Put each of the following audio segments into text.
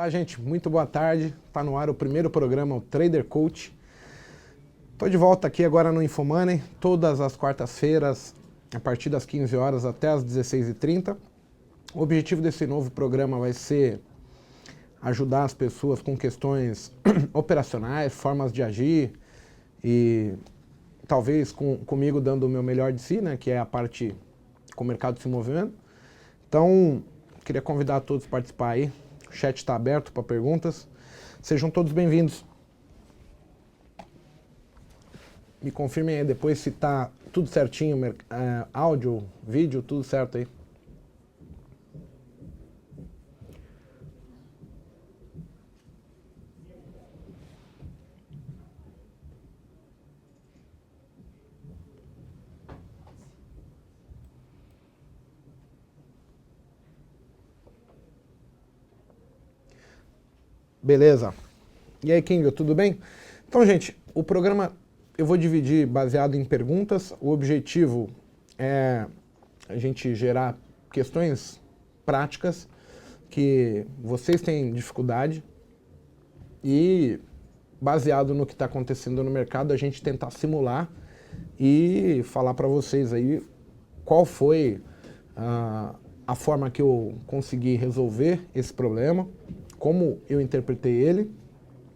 Olá, gente, muito boa tarde. Está no ar o primeiro programa, o Trader Coach. Estou de volta aqui agora no Infomoney, todas as quartas-feiras, a partir das 15 horas até as 16h30. O objetivo desse novo programa vai ser ajudar as pessoas com questões operacionais, formas de agir e talvez comigo dando o meu melhor de si, né, que é a parte com o mercado se movendo. Então, queria convidar todos a participar aí. O chat está aberto para perguntas. Sejam todos bem-vindos. Me confirmem aí depois se está tudo certinho, áudio, vídeo, tudo certo aí. Beleza. E aí, Kingo, tudo bem? Então, gente, o programa eu vou dividir baseado em perguntas. O objetivo é a gente gerar questões práticas que vocês têm dificuldade e, baseado no que está acontecendo no mercado, a gente tentar simular e falar para vocês aí qual foi a forma que eu consegui resolver esse problema, como eu interpretei ele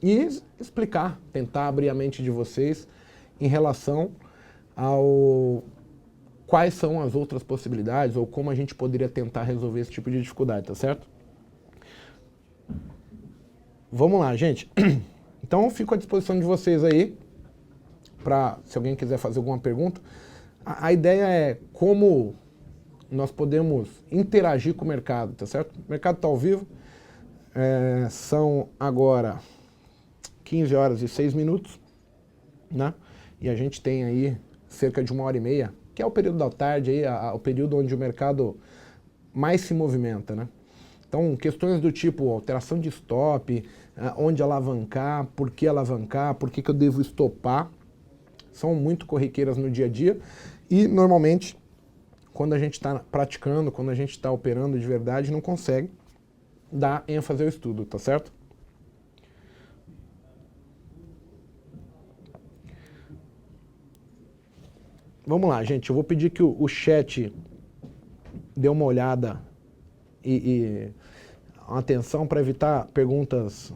e explicar, tentar abrir a mente de vocês em relação ao quais são as outras possibilidades ou como a gente poderia tentar resolver esse tipo de dificuldade, tá certo? Vamos lá, gente. Então eu fico à disposição de vocês aí para, se alguém quiser fazer alguma pergunta. A ideia é como nós podemos interagir com o mercado, tá certo? O mercado está ao vivo. São agora 15 horas e 6 minutos, né? E a gente tem aí cerca de 1h30, que é o período da tarde, aí, o período onde o mercado mais se movimenta, né? Então, questões do tipo alteração de stop, onde alavancar, por que eu devo estopar, são muito corriqueiras no dia a dia e, normalmente, quando a gente está praticando, quando a gente está operando de verdade, não consegue dar ênfase ao estudo, tá certo? Vamos lá, gente, eu vou pedir que o chat dê uma olhada e atenção para evitar perguntas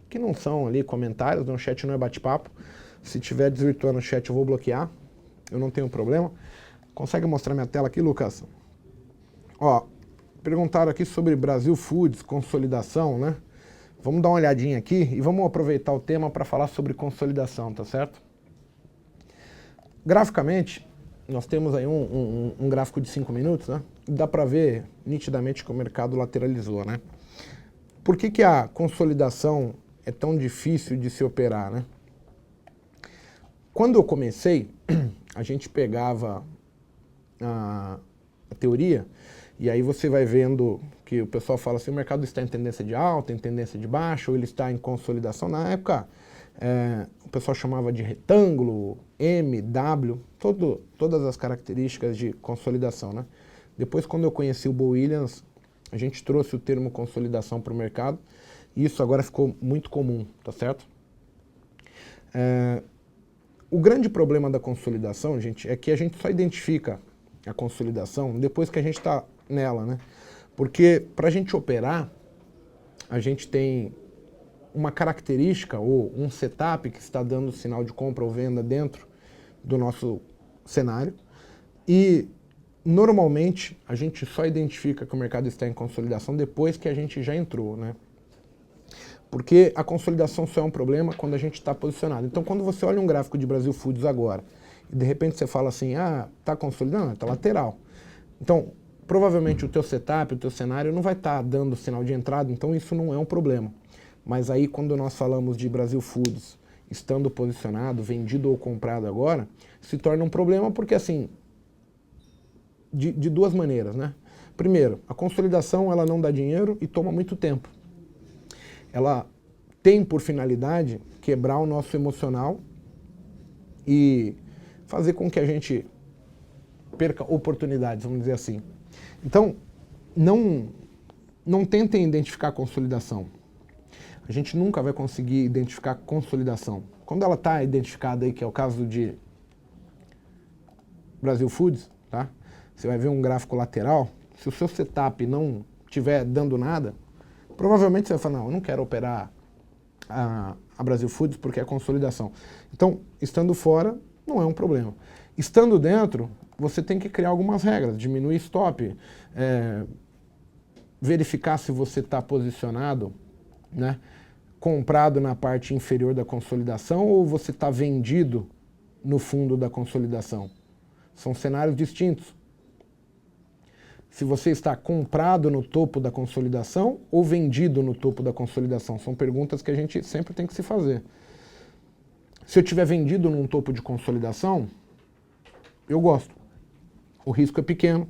que não são ali comentários, né? O chat não é bate-papo. Se tiver desvirtuando o chat, eu vou bloquear, eu não tenho problema. Consegue mostrar minha tela aqui, Lucas? Ó, perguntaram aqui sobre Brasil Foods, consolidação, né? Vamos dar uma olhadinha aqui e vamos aproveitar o tema para falar sobre consolidação, tá certo? Graficamente, nós temos aí um gráfico de 5 minutos, né? E dá para ver nitidamente que o mercado lateralizou, né? Por que a consolidação é tão difícil de se operar, né? Quando eu comecei, a gente pegava a teoria e aí você vai vendo que o pessoal fala assim, o mercado está em tendência de alta, em tendência de baixa, ou ele está em consolidação. Na época, o pessoal chamava de retângulo, M, W, todas as características de consolidação, né? Depois, quando eu conheci o Bo Williams, a gente trouxe o termo consolidação para o mercado, e isso agora ficou muito comum, tá certo? O grande problema da consolidação, gente, é que a gente só identifica a consolidação depois que a gente está nela, né? Porque para a gente operar, a gente tem uma característica ou um setup que está dando sinal de compra ou venda dentro do nosso cenário e normalmente a gente só identifica que o mercado está em consolidação depois que a gente já entrou, né? Porque a consolidação só é um problema quando a gente está posicionado. Então, quando você olha um gráfico de Brasil Foods agora e de repente você fala assim, está consolidando, está lateral. Então, provavelmente o teu setup, o teu cenário não vai estar dando sinal de entrada, então isso não é um problema. Mas aí quando nós falamos de Brasil Foods estando posicionado, vendido ou comprado agora, se torna um problema porque assim, de duas maneiras, né? Primeiro, a consolidação ela não dá dinheiro e toma muito tempo. Ela tem por finalidade quebrar o nosso emocional e fazer com que a gente perca oportunidades, vamos dizer assim. Então, não tentem identificar a consolidação. a gente nunca vai conseguir identificar consolidação. Quando ela está identificada aí, que é o caso de Brasil Foods, tá? Você vai ver um gráfico lateral, se o seu setup não estiver dando nada, provavelmente você vai falar, não, eu não quero operar a Brasil Foods porque é consolidação. Então, estando fora, não é um problema. Estando dentro, você tem que criar algumas regras, diminuir stop, verificar se você está posicionado, né, comprado na parte inferior da consolidação ou você está vendido no fundo da consolidação. São cenários distintos. Se você está comprado no topo da consolidação ou vendido no topo da consolidação. São perguntas que a gente sempre tem que se fazer. Se eu tiver vendido num topo de consolidação, eu gosto. O risco é pequeno.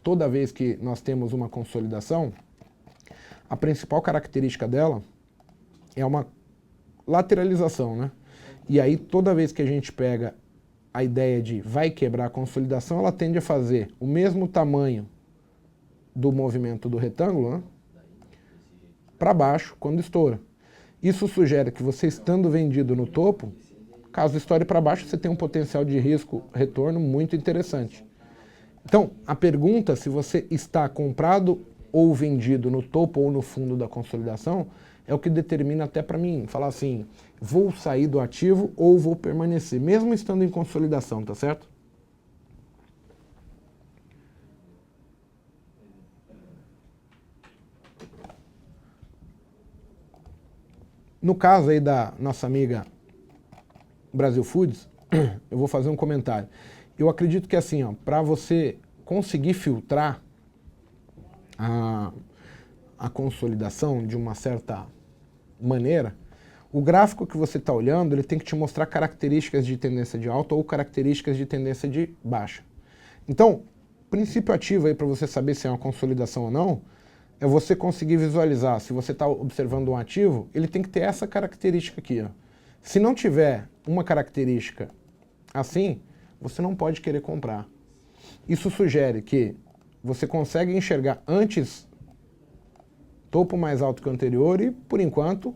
Toda vez que nós temos uma consolidação, a principal característica dela é uma lateralização, né? E aí, toda vez que a gente pega a ideia de vai quebrar a consolidação, ela tende a fazer o mesmo tamanho do movimento do retângulo, né, para baixo quando estoura. Isso sugere que você estando vendido no topo, caso estoure para baixo, você tem um potencial de risco retorno muito interessante. Então, a pergunta se você está comprado ou vendido no topo ou no fundo da consolidação é o que determina até para mim falar assim, vou sair do ativo ou vou permanecer, mesmo estando em consolidação, tá certo? No caso aí da nossa amiga Brasil Foods, eu vou fazer um comentário. Eu acredito que assim, para você conseguir filtrar a consolidação de uma certa maneira, o gráfico que você está olhando, ele tem que te mostrar características de tendência de alta ou características de tendência de baixa. Então, princípio ativo aí para você saber se é uma consolidação ou não, é você conseguir visualizar, se você está observando um ativo, ele tem que ter essa característica aqui, ó. Se não tiver uma característica assim, você não pode querer comprar. Isso sugere que você consegue enxergar antes topo mais alto que o anterior e, por enquanto,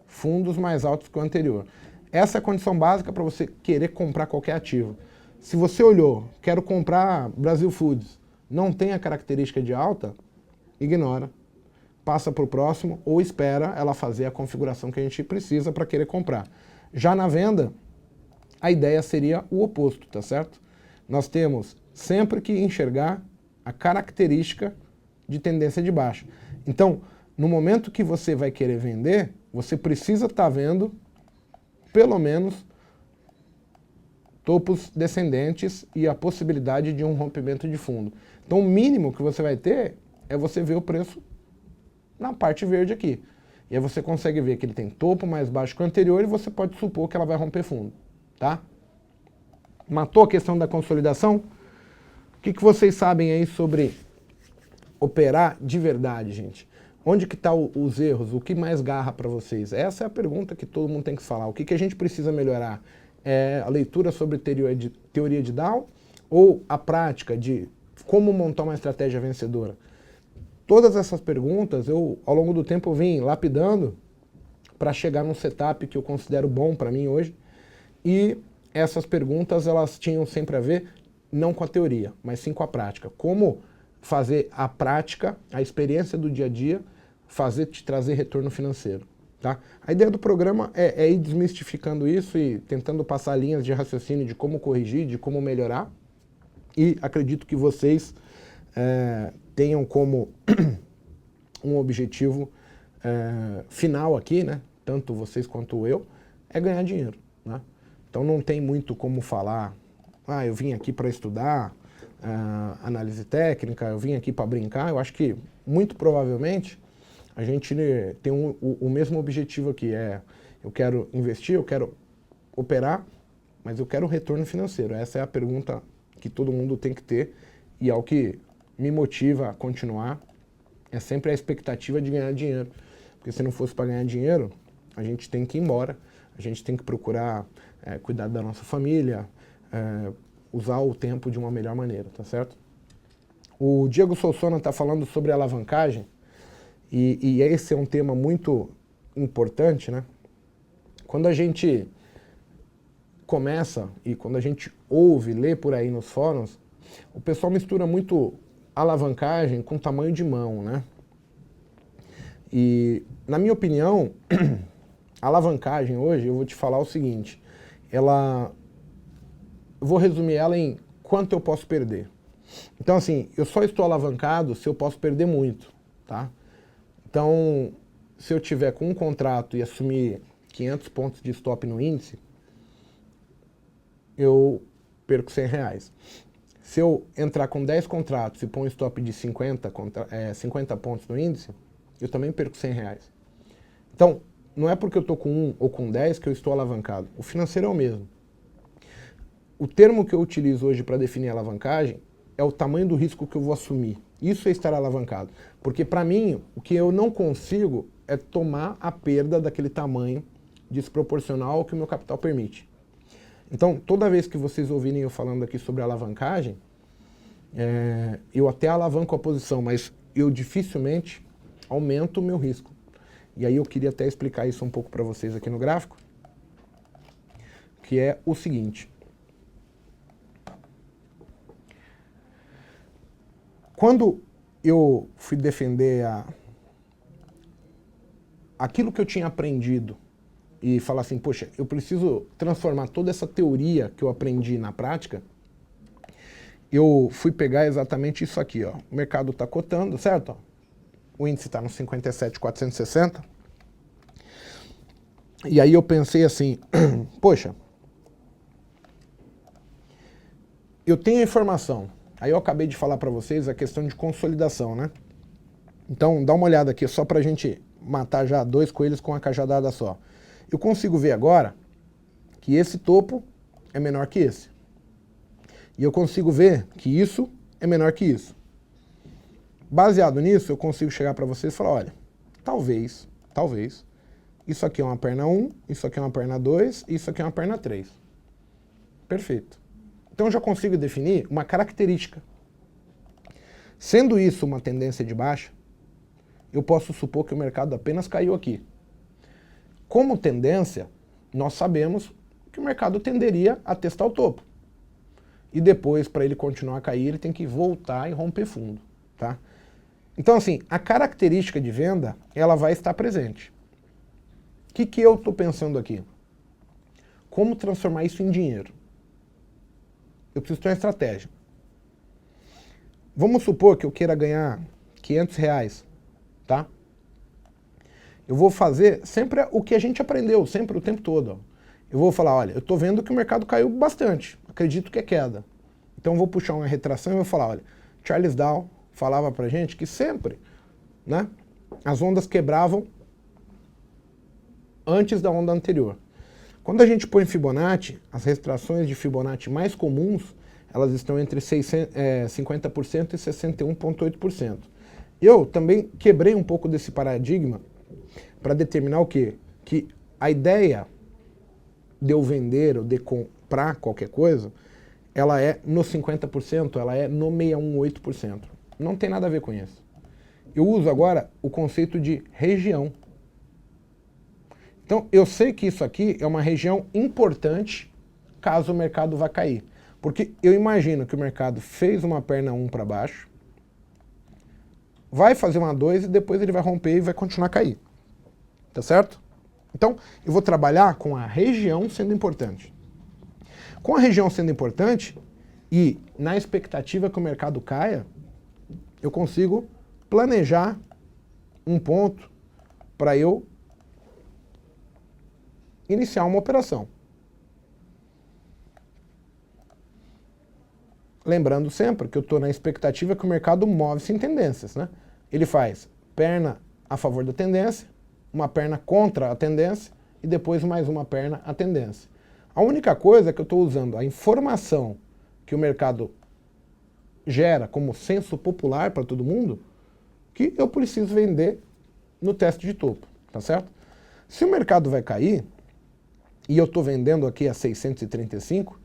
fundos mais altos que o anterior. Essa é a condição básica para você querer comprar qualquer ativo. Se você olhou, quero comprar Brasil Foods, não tem a característica de alta, ignora, passa para o próximo ou espera ela fazer a configuração que a gente precisa para querer comprar. Já na venda, a ideia seria o oposto, tá certo? Nós temos sempre que enxergar a característica de tendência de baixa. Então, no momento que você vai querer vender, você precisa estar vendo, pelo menos, topos descendentes e a possibilidade de um rompimento de fundo. Então, o mínimo que você vai ter é você ver o preço na parte verde aqui. E aí você consegue ver que ele tem topo mais baixo que o anterior e você pode supor que ela vai romper fundo, tá? Matou a questão da consolidação? O que vocês sabem aí sobre operar de verdade, gente? Onde que estão os erros? O que mais garra para vocês? Essa é a pergunta que todo mundo tem que falar. O que a gente precisa melhorar? É a leitura sobre teoria de Dow ou a prática de como montar uma estratégia vencedora? Todas essas perguntas, eu, ao longo do tempo, vim lapidando para chegar num setup que eu considero bom para mim hoje. E essas perguntas, elas tinham sempre a ver, não com a teoria, mas sim com a prática. Como fazer a prática, a experiência do dia a dia, te trazer retorno financeiro. Tá? A ideia do programa é ir desmistificando isso e tentando passar linhas de raciocínio de como corrigir, de como melhorar. E acredito que vocês tenham como um objetivo final aqui, né? Tanto vocês quanto eu, é ganhar dinheiro. Né? Então não tem muito como falar, eu vim aqui para estudar análise técnica, eu vim aqui para brincar. Eu acho que, muito provavelmente, a gente tem o mesmo objetivo aqui, eu quero investir, eu quero operar, mas eu quero retorno financeiro. Essa é a pergunta que todo mundo tem que ter e é o que me motiva a continuar, é sempre a expectativa de ganhar dinheiro. Porque se não fosse para ganhar dinheiro, a gente tem que ir embora, a gente tem que procurar cuidar da nossa família, usar o tempo de uma melhor maneira, tá certo? O Diego Solsona está falando sobre alavancagem, e esse é um tema muito importante, né? Quando a gente começa e quando a gente ouve, lê por aí nos fóruns, o pessoal mistura muito alavancagem com tamanho de mão, né? E, na minha opinião, a alavancagem hoje, eu vou te falar o seguinte, eu vou resumir ela em quanto eu posso perder. Então, assim, eu só estou alavancado se eu posso perder muito, tá? Então, se eu tiver com um contrato e assumir 500 pontos de stop no índice, eu perco R$100. Se eu entrar com 10 contratos e pôr um stop de 50 pontos no índice, eu também perco R$100. Então, não é porque eu estou com 1 ou com 10 que eu estou alavancado. O financeiro é o mesmo. O termo que eu utilizo hoje para definir alavancagem é o tamanho do risco que eu vou assumir. Isso é estar alavancado. Porque, para mim, o que eu não consigo é tomar a perda daquele tamanho desproporcional ao que o meu capital permite. Então, toda vez que vocês ouvirem eu falando aqui sobre alavancagem, eu até alavanco a posição, mas eu dificilmente aumento o meu risco. E aí eu queria até explicar isso um pouco para vocês aqui no gráfico, que é o seguinte. Quando eu fui defender aquilo que eu tinha aprendido e falar assim, poxa, eu preciso transformar toda essa teoria que eu aprendi na prática, eu fui pegar exatamente isso aqui, ó. O mercado está cotando, certo? O índice está no 57.460. E aí eu pensei assim, poxa, eu tenho a informação. Aí eu acabei de falar para vocês a questão de consolidação, né? Então, dá uma olhada aqui, só para a gente matar já 2 coelhos com uma cajadada só. Eu consigo ver agora que esse topo é menor que esse. E eu consigo ver que isso é menor que isso. Baseado nisso, eu consigo chegar para vocês e falar, olha, talvez, isso aqui é uma perna 1, isso aqui é uma perna 2, isso aqui é uma perna 3. Perfeito. Então eu já consigo definir uma característica. Sendo isso uma tendência de baixa, eu posso supor que o mercado apenas caiu aqui. Como tendência, nós sabemos que o mercado tenderia a testar o topo. E depois, para ele continuar a cair, ele tem que voltar e romper fundo, tá? Então, assim, a característica de venda, ela vai estar presente. O que eu estou pensando aqui? Como transformar isso em dinheiro? Eu preciso ter uma estratégia. Vamos supor que eu queira ganhar R$500, tá? Eu vou fazer sempre o que a gente aprendeu, sempre o tempo todo. Ó. Eu vou falar, olha, eu estou vendo que o mercado caiu bastante, acredito que é queda. Então eu vou puxar uma retração e vou falar, olha, Charles Dow falava pra gente que sempre, né, as ondas quebravam antes da onda anterior. Quando a gente põe Fibonacci, as retrações de Fibonacci mais comuns, elas estão entre 50% e 61,8%. Eu também quebrei um pouco desse paradigma para determinar o quê? Que a ideia de eu vender ou de comprar qualquer coisa, ela é no 50%, ela é no 618%. Não tem nada a ver com isso. Eu uso agora o conceito de região. Então, eu sei que isso aqui é uma região importante caso o mercado vá cair. Porque eu imagino que o mercado fez uma perna 1 para baixo, vai fazer uma 2 e depois ele vai romper e vai continuar a cair. Tá certo? Então, eu vou trabalhar com a região sendo importante. Com a região sendo importante e na expectativa que o mercado caia, eu consigo planejar um ponto para eu iniciar uma operação. Lembrando sempre que eu estou na expectativa que o mercado move-se em tendências, né? Ele faz perna a favor da tendência, uma perna contra a tendência e depois mais uma perna à tendência. A única coisa é que eu estou usando a informação que o mercado gera como senso popular para todo mundo, que eu preciso vender no teste de topo, tá certo? Se o mercado vai cair, e eu estou vendendo aqui a 635,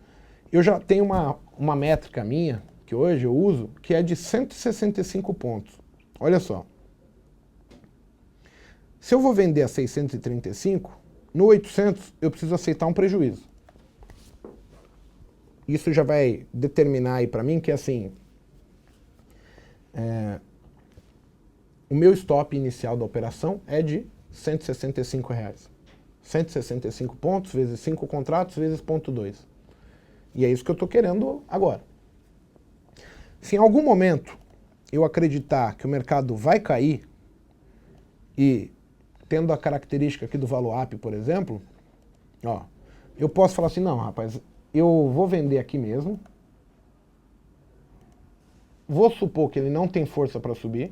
eu já tenho uma métrica minha, que hoje eu uso, que é de 165 pontos. Olha só. Se eu vou vender a 635, no 800 eu preciso aceitar um prejuízo. Isso já vai determinar aí para mim que assim, o meu stop inicial da operação é de R$165. 165 pontos vezes 5 contratos vezes 0,2. E é isso que eu estou querendo agora. Se em algum momento eu acreditar que o mercado vai cair, e tendo a característica aqui do ValueUp, por exemplo, ó, eu posso falar assim, não, rapaz, eu vou vender aqui mesmo, vou supor que ele não tem força para subir,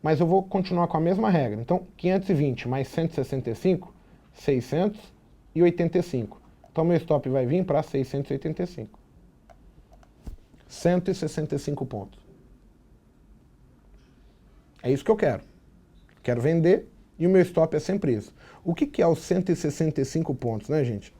mas eu vou continuar com a mesma regra. Então, 520 mais 165, 685. Então, meu stop vai vir para 685. 165 pontos. É isso que eu quero. Quero vender e o meu stop é sempre isso. O que é os 165 pontos, né, gente?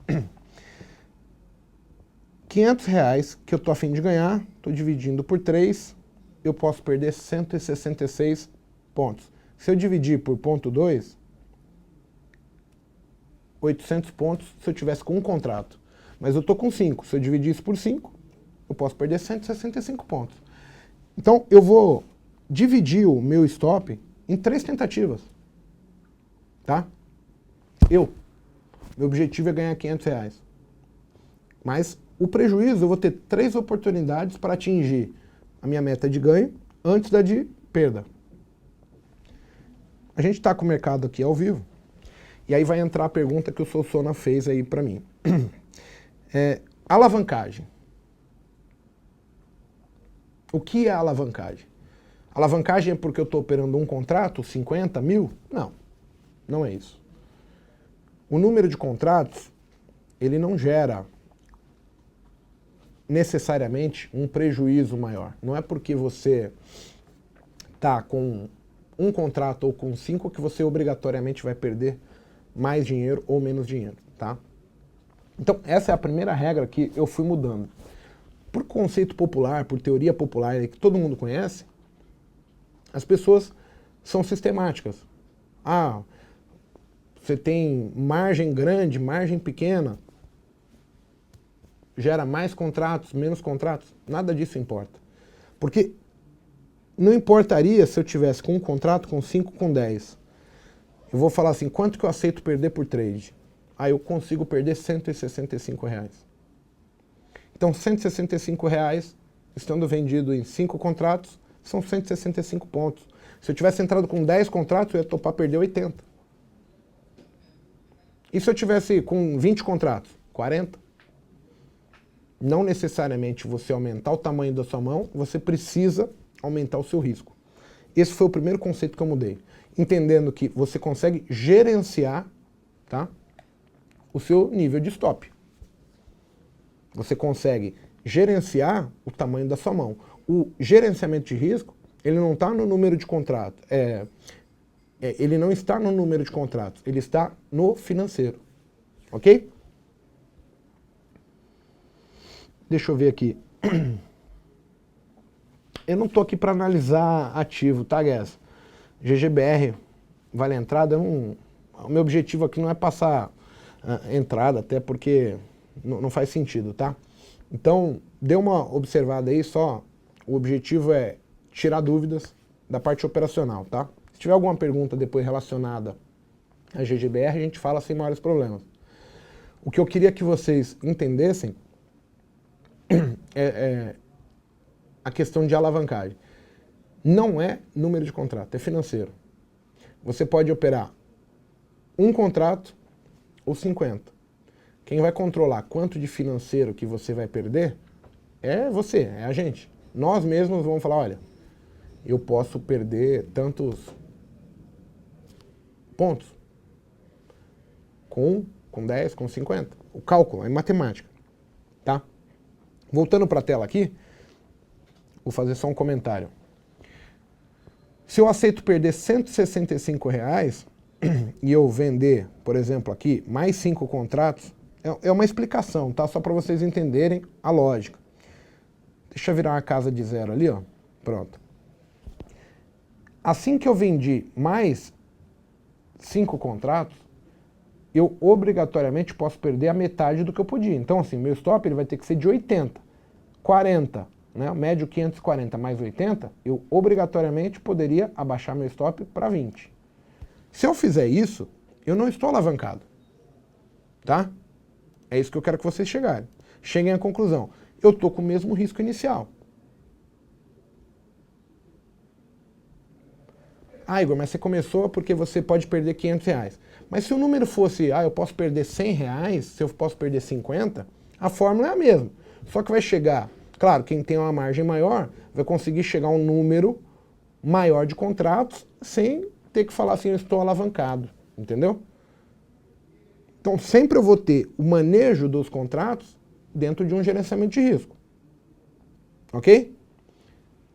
R$500 que eu estou a fim de ganhar, estou dividindo por 3, eu posso perder 166 pontos. Se eu dividir por 0,2, 800 pontos se eu tivesse com um contrato. Mas eu estou com 5. Se eu dividir isso por 5, eu posso perder 165 pontos. Então, eu vou dividir o meu stop em 3 tentativas. Tá? Meu objetivo é ganhar R$500. Mas o prejuízo, eu vou ter 3 oportunidades para atingir a minha meta de ganho antes da de perda. A gente está com o mercado aqui ao vivo. E aí vai entrar a pergunta que o Sossona fez aí para mim. Alavancagem. O que é alavancagem? Alavancagem é porque eu estou operando um contrato, 50 mil? Não, não é isso. O número de contratos, ele não gera necessariamente um prejuízo maior. Não é porque você está com um contrato ou com 5 que você obrigatoriamente vai perder mais dinheiro ou menos dinheiro, tá? Então, essa é a primeira regra que eu fui mudando. Por conceito popular, por teoria popular que todo mundo conhece, as pessoas são sistemáticas. Ah, você tem margem grande, margem pequena, gera mais contratos, menos contratos, nada disso importa. Porque não importaria se eu tivesse com um contrato, com 5, com 10. Eu vou falar assim, quanto que eu aceito perder por trade? Aí eu consigo perder R$165. Então, R$165, estando vendido em 5 contratos, são 165 pontos. Se eu tivesse entrado com 10 contratos, eu ia topar perder 80. E se eu tivesse com 20 contratos? 40. Não necessariamente você aumentar o tamanho da sua mão, você precisa aumentar o seu risco. Esse foi o primeiro conceito que eu mudei. Entendendo que você consegue gerenciar, tá, o seu nível de stop. Você consegue gerenciar o tamanho da sua mão. O gerenciamento de risco, ele não está no número de contratos. Ele não está no número de contratos, ele está no financeiro. Ok? Deixa eu ver aqui. Eu não estou aqui para analisar ativo, tá, guys? GGBR, vale a entrada, o meu objetivo aqui não é passar entrada, até porque não faz sentido, tá? Então, dê uma observada aí só, o objetivo é tirar dúvidas da parte operacional, tá? Se tiver alguma pergunta depois relacionada a GGBR, a gente fala sem maiores problemas. O que eu queria que vocês entendessem é a questão de alavancagem. Não é número de contrato, é financeiro. Você pode operar um contrato ou 50. Quem vai controlar quanto de financeiro que você vai perder é você, é a gente. Nós mesmos vamos falar, olha, eu posso perder tantos pontos com 10, com 50. O cálculo é matemática, tá? Voltando para a tela aqui, vou fazer só um comentário. Se eu aceito perder R$165 e eu vender, por exemplo, aqui, mais 5 contratos, é uma explicação, tá? Só para vocês entenderem a lógica. Deixa eu virar uma casa de zero ali, ó. Pronto. Assim que eu vendi mais 5 contratos, eu obrigatoriamente posso perder a metade do que eu podia. Então, assim, meu stop ele vai ter que ser de 80. 40, né? Médio 540 mais 80, eu obrigatoriamente poderia abaixar meu stop para 20. Se eu fizer isso, eu não estou alavancado. Tá? É isso que eu quero que vocês cheguem à conclusão. Eu estou com o mesmo risco inicial. Ah, Igor, mas você começou porque você pode perder 500 reais. Mas se o número fosse, eu posso perder 100 reais, se eu posso perder 50, a fórmula é a mesma. Só que vai chegar, claro, quem tem uma margem maior vai conseguir chegar a um número maior de contratos sem ter que falar assim, eu estou alavancado, entendeu? Então sempre eu vou ter o manejo dos contratos dentro de um gerenciamento de risco. Ok?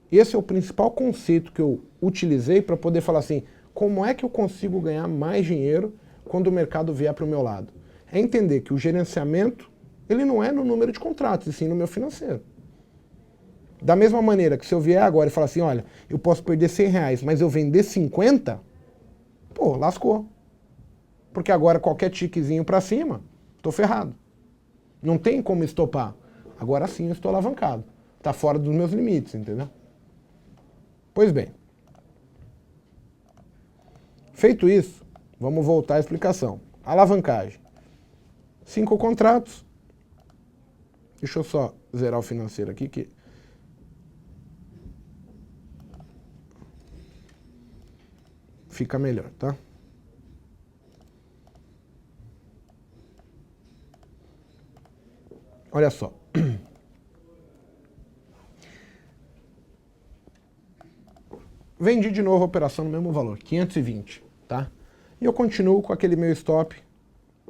Esse é o principal conceito que eu utilizei para poder falar assim, como é que eu consigo ganhar mais dinheiro quando o mercado vier para o meu lado? É entender que o gerenciamento, ele não é no número de contratos, e sim no meu financeiro. Da mesma maneira que se eu vier agora e falar assim, olha, eu posso perder 100 reais, mas eu vender 50, pô, lascou. Porque agora qualquer tiquezinho para cima, estou ferrado. Não tem como estopar. Agora sim eu estou alavancado. Está fora dos meus limites, entendeu? Pois bem. Feito isso, vamos voltar à explicação. Alavancagem. 5 contratos. Deixa eu só zerar o financeiro aqui, que fica melhor, tá? Olha só. Vendi de novo a operação no mesmo valor, 520, tá? E eu continuo com aquele meu stop,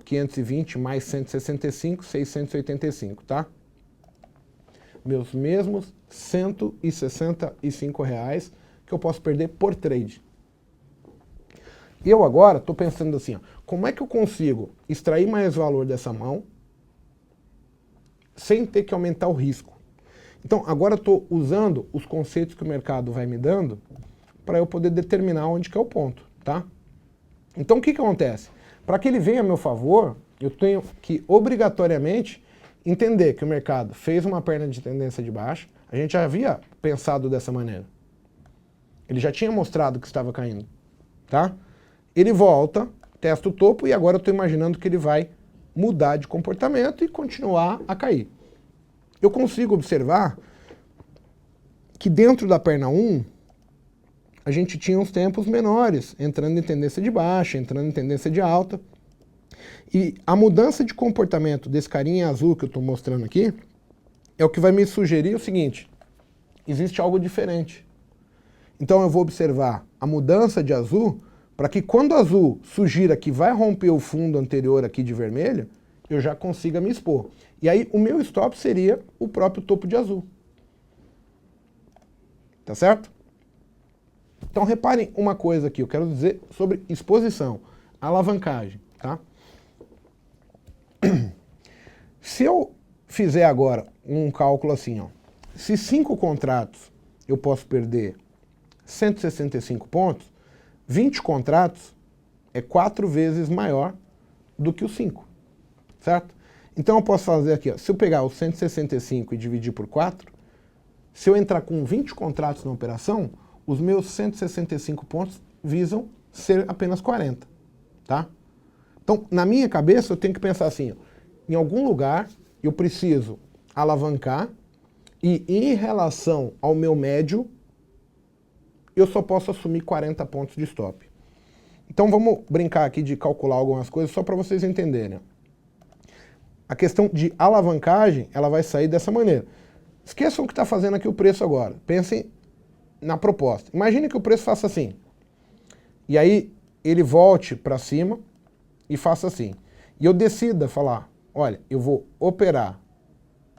520 mais 165, 685, tá? Meus mesmos 165 reais que eu posso perder por trade. Eu agora estou pensando assim, ó, como é que eu consigo extrair mais valor dessa mão sem ter que aumentar o risco? Então, agora eu estou usando os conceitos que o mercado vai me dando para eu poder determinar onde que é o ponto, tá? Então, o que que acontece? Para que ele venha a meu favor, eu tenho que, obrigatoriamente, entender que o mercado fez uma perna de tendência de baixa, a gente já havia pensado dessa maneira. Ele já tinha mostrado que estava caindo, tá? Ele volta, testa o topo e agora eu estou imaginando que ele vai mudar de comportamento e continuar a cair. Eu consigo observar que dentro da perna 1, a gente tinha uns tempos menores, entrando em tendência de baixa, entrando em tendência de alta. E a mudança de comportamento desse carinha azul que eu estou mostrando aqui é o que vai me sugerir o seguinte, existe algo diferente. Então eu vou observar a mudança de azul para que quando o azul sugira que vai romper o fundo anterior aqui de vermelho, eu já consiga me expor. E aí o meu stop seria o próprio topo de azul. Tá certo? Então reparem uma coisa aqui, eu quero dizer sobre exposição, alavancagem, tá? Se eu fizer agora um cálculo assim, ó, se 5 contratos eu posso perder 165 pontos, 20 contratos é 4 vezes maior do que os 5, certo? Então eu posso fazer aqui, ó, se eu pegar os 165 e dividir por 4, se eu entrar com 20 contratos na operação, os meus 165 pontos visam ser apenas 40, tá? Então, na minha cabeça, eu tenho que pensar assim, ó, em algum lugar eu preciso alavancar e em relação ao meu médio, eu só posso assumir 40 pontos de stop. Então vamos brincar aqui de calcular algumas coisas só para vocês entenderem. A questão de alavancagem, ela vai sair dessa maneira. Esqueçam o que está fazendo aqui o preço agora. Pensem na proposta. Imagine que o preço faça assim. E aí ele volte para cima e faça assim. E eu decida falar, olha, eu vou operar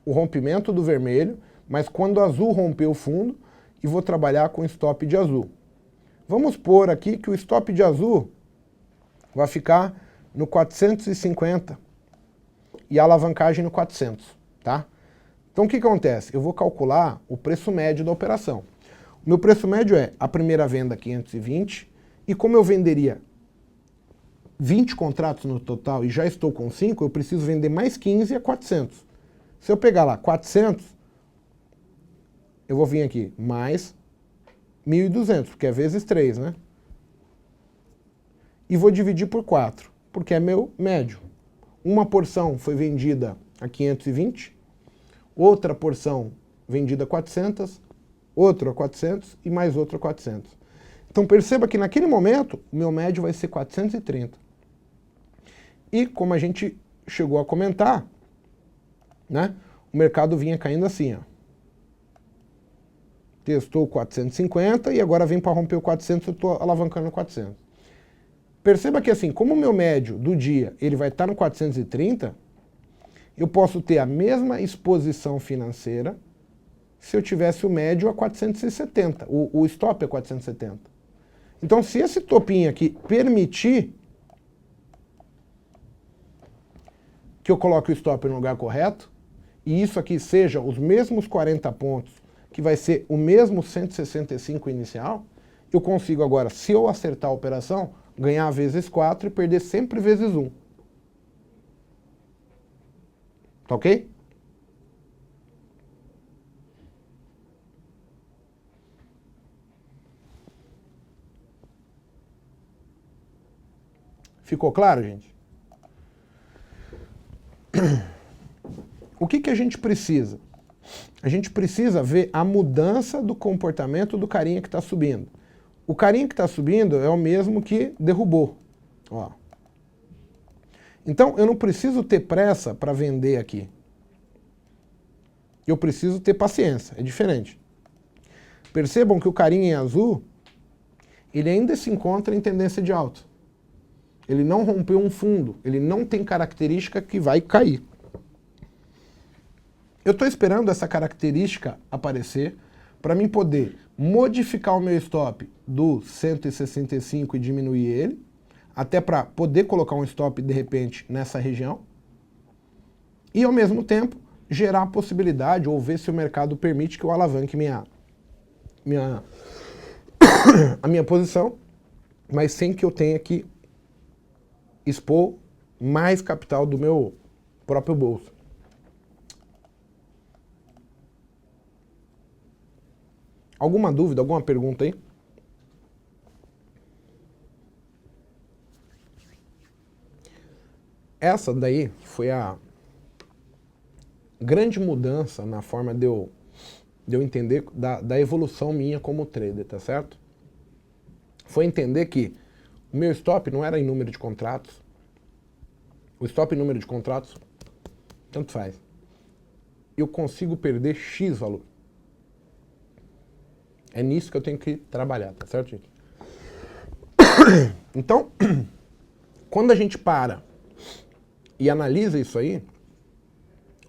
o rompimento do vermelho, mas quando o azul romper o fundo, e vou trabalhar com stop de azul. Vamos pôr aqui que o stop de azul vai ficar no 450 e a alavancagem no 400, tá? Então o que acontece? Eu vou calcular o preço médio da operação. O meu preço médio é a primeira venda 520 e como eu venderia 20 contratos no total e já estou com 5, eu preciso vender mais 15 a 400. Se eu pegar lá 400, eu vou vir aqui mais 1.200, porque é vezes 3, né? E vou dividir por 4, porque é meu médio. Uma porção foi vendida a 520, outra porção vendida a 400, outro a 400 e mais outro a 400. Então perceba que naquele momento o meu médio vai ser 430. E como a gente chegou a comentar, né, o mercado vinha caindo assim, ó. Testou 450 e agora vem para romper o 400, eu estou alavancando o 400. Perceba que assim, como o meu médio do dia ele vai estar no 430, eu posso ter a mesma exposição financeira se eu tivesse o médio a 470, o stop a 470. Então, se esse topinho aqui permitir que eu coloque o stop no lugar correto, e isso aqui seja os mesmos 40 pontos, que vai ser o mesmo 165 inicial, eu consigo agora, se eu acertar a operação, ganhar vezes 4 e perder sempre vezes 1. Tá ok? Ficou claro, gente? O que a gente precisa? A gente precisa ver a mudança do comportamento do carinha que está subindo. O carinha que está subindo é o mesmo que derrubou. Ó. Então, eu não preciso ter pressa para vender aqui. Eu preciso ter paciência, é diferente. Percebam que o carinha em azul, ele ainda se encontra em tendência de alta. Ele não rompeu um fundo, ele não tem característica que vai cair. Eu estou esperando essa característica aparecer para mim poder modificar o meu stop do 165 e diminuir ele, até para poder colocar um stop de repente nessa região, e ao mesmo tempo gerar a possibilidade ou ver se o mercado permite que eu alavanque a minha posição, mas sem que eu tenha que expor mais capital do meu próprio bolso. Alguma dúvida, alguma pergunta aí? Essa daí foi a grande mudança na forma de eu entender da evolução minha como trader, tá certo? Foi entender que o meu stop não era em número de contratos. O stop em número de contratos, tanto faz. Eu consigo perder X valor. É nisso que eu tenho que trabalhar, tá certo, gente? Então, quando a gente para e analisa isso aí,